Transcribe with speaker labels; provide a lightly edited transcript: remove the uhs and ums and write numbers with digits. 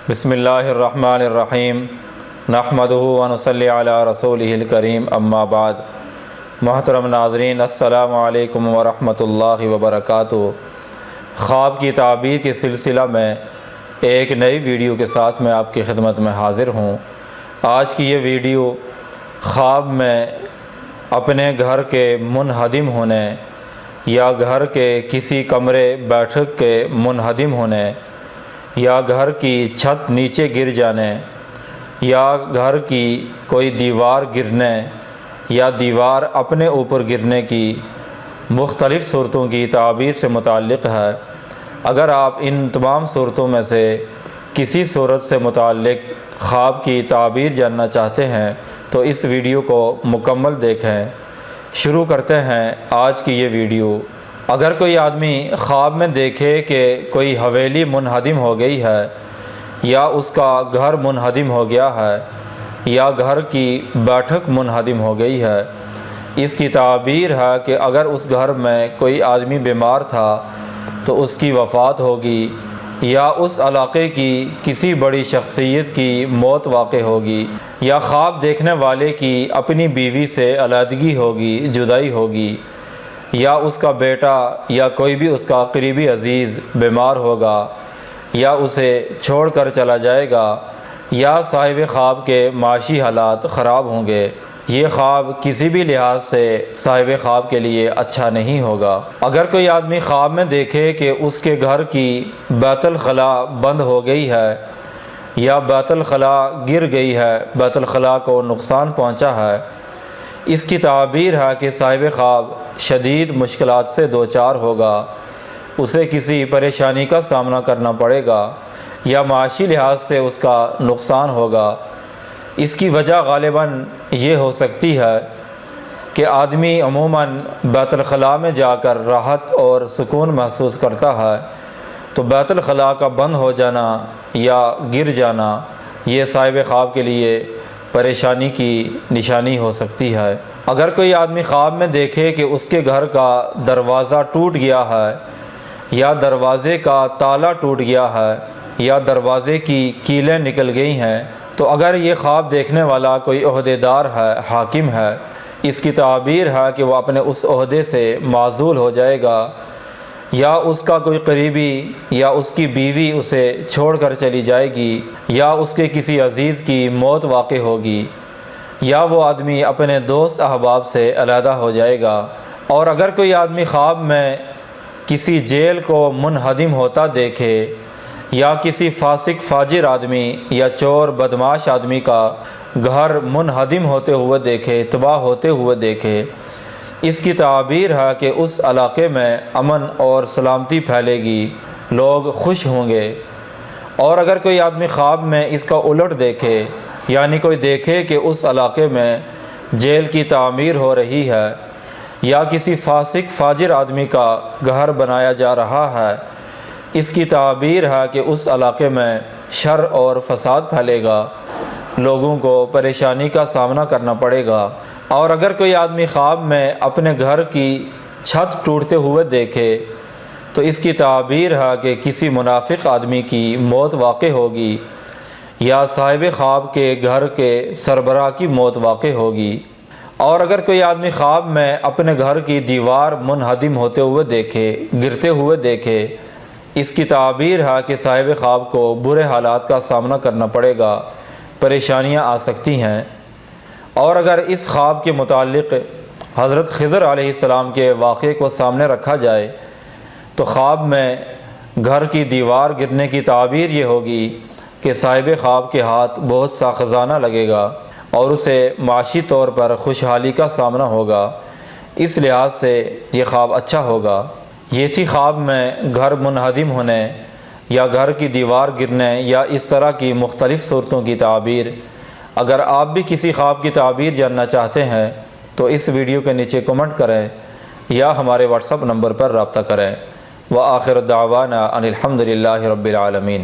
Speaker 1: بسم اللہ الرحمن الرحیم نحمدہ ونصلی علی رسولہ الکریم اما بعد۔ محترم ناظرین، السلام علیکم ورحمۃ اللہ وبرکاتہ۔ خواب کی تعبیر کے سلسلہ میں ایک نئی ویڈیو کے ساتھ میں آپ کی خدمت میں حاضر ہوں۔ آج کی یہ ویڈیو خواب میں اپنے گھر کے منہدم ہونے یا گھر کے کسی کمرے بیٹھک کے منہدم ہونے یا گھر کی چھت نیچے گر جانے یا گھر کی کوئی دیوار گرنے یا دیوار اپنے اوپر گرنے کی مختلف صورتوں کی تعبیر سے متعلق ہے۔ اگر آپ ان تمام صورتوں میں سے کسی صورت سے متعلق خواب کی تعبیر جاننا چاہتے ہیں تو اس ویڈیو کو مکمل دیکھیں۔ شروع کرتے ہیں آج کی یہ ویڈیو۔ اگر کوئی آدمی خواب میں دیکھے کہ کوئی حویلی منہدم ہو گئی ہے یا اس کا گھر منہدم ہو گیا ہے یا گھر کی بیٹھک منہدم ہو گئی ہے، اس کی تعبیر ہے کہ اگر اس گھر میں کوئی آدمی بیمار تھا تو اس کی وفات ہوگی یا اس علاقے کی کسی بڑی شخصیت کی موت واقع ہوگی یا خواب دیکھنے والے کی اپنی بیوی سے علیحدگی ہوگی، جدائی ہوگی، یا اس کا بیٹا یا کوئی بھی اس کا قریبی عزیز بیمار ہوگا یا اسے چھوڑ کر چلا جائے گا یا صاحب خواب کے معاشی حالات خراب ہوں گے۔ یہ خواب کسی بھی لحاظ سے صاحب خواب کے لیے اچھا نہیں ہوگا۔ اگر کوئی آدمی خواب میں دیکھے کہ اس کے گھر کی بیت الخلا بند ہو گئی ہے یا بیت الخلا گر گئی ہے، بیت الخلا کو نقصان پہنچا ہے، اس کی تعبیر ہے کہ صاحب خواب شدید مشکلات سے دوچار ہوگا، اسے کسی پریشانی کا سامنا کرنا پڑے گا یا معاشی لحاظ سے اس کا نقصان ہوگا۔ اس کی وجہ غالباً یہ ہو سکتی ہے کہ آدمی عموماً بیت الخلاء میں جا کر راحت اور سکون محسوس کرتا ہے، تو بیت الخلاء کا بند ہو جانا یا گر جانا یہ صاحب خواب کے لیے پریشانی کی نشانی ہو سکتی ہے۔ اگر کوئی آدمی خواب میں دیکھے کہ اس کے گھر کا دروازہ ٹوٹ گیا ہے یا دروازے کا تالا ٹوٹ گیا ہے یا دروازے کی کیلیں نکل گئی ہیں، تو اگر یہ خواب دیکھنے والا کوئی عہدیدار ہے، حاکم ہے، اس کی تعبیر ہے کہ وہ اپنے اس عہدے سے معزول ہو جائے گا یا اس کا کوئی قریبی یا اس کی بیوی اسے چھوڑ کر چلی جائے گی یا اس کے کسی عزیز کی موت واقع ہوگی یا وہ آدمی اپنے دوست احباب سے علیحدہ ہو جائے گا۔ اور اگر کوئی آدمی خواب میں کسی جیل کو منہدم ہوتا دیکھے یا کسی فاسق فاجر آدمی یا چور بدماش آدمی کا گھر منہدم ہوتے ہوئے دیکھے، تباہ ہوتے ہوئے دیکھے، اس کی تعبیر ہے کہ اس علاقے میں امن اور سلامتی پھیلے گی، لوگ خوش ہوں گے۔ اور اگر کوئی آدمی خواب میں اس کا الٹ دیکھے، یعنی کوئی دیکھے کہ اس علاقے میں جیل کی تعمیر ہو رہی ہے یا کسی فاسق فاجر آدمی کا گھر بنایا جا رہا ہے، اس کی تعبیر ہے کہ اس علاقے میں شر اور فساد پھیلے گا، لوگوں کو پریشانی کا سامنا کرنا پڑے گا۔ اور اگر کوئی آدمی خواب میں اپنے گھر کی چھت ٹوٹتے ہوئے دیکھے تو اس کی تعبیر ہے کہ کسی منافق آدمی کی موت واقع ہوگی یا صاحب خواب کے گھر کے سربراہ کی موت واقع ہوگی۔ اور اگر کوئی آدمی خواب میں اپنے گھر کی دیوار منہدم ہوتے ہوئے دیکھے، گرتے ہوئے دیکھے، اس کی تعبیر ہے کہ صاحب خواب کو برے حالات کا سامنا کرنا پڑے گا، پریشانیاں آ سکتی ہیں۔ اور اگر اس خواب کے متعلق حضرت خضر علیہ السلام کے واقعے کو سامنے رکھا جائے تو خواب میں گھر کی دیوار گرنے کی تعبیر یہ ہوگی کہ صاحب خواب کے ہاتھ بہت سا خزانہ لگے گا اور اسے معاشی طور پر خوشحالی کا سامنا ہوگا، اس لحاظ سے یہ خواب اچھا ہوگا۔ یہ تھی خواب میں گھر منہدم ہونے یا گھر کی دیوار گرنے یا اس طرح کی مختلف صورتوں کی تعبیر۔ اگر آپ بھی کسی خواب کی تعبیر جاننا چاہتے ہیں تو اس ویڈیو کے نیچے کمنٹ کریں یا ہمارے واٹس ایپ نمبر پر رابطہ کریں۔ وآخر دعوانا ان الحمد للہ رب العالمین۔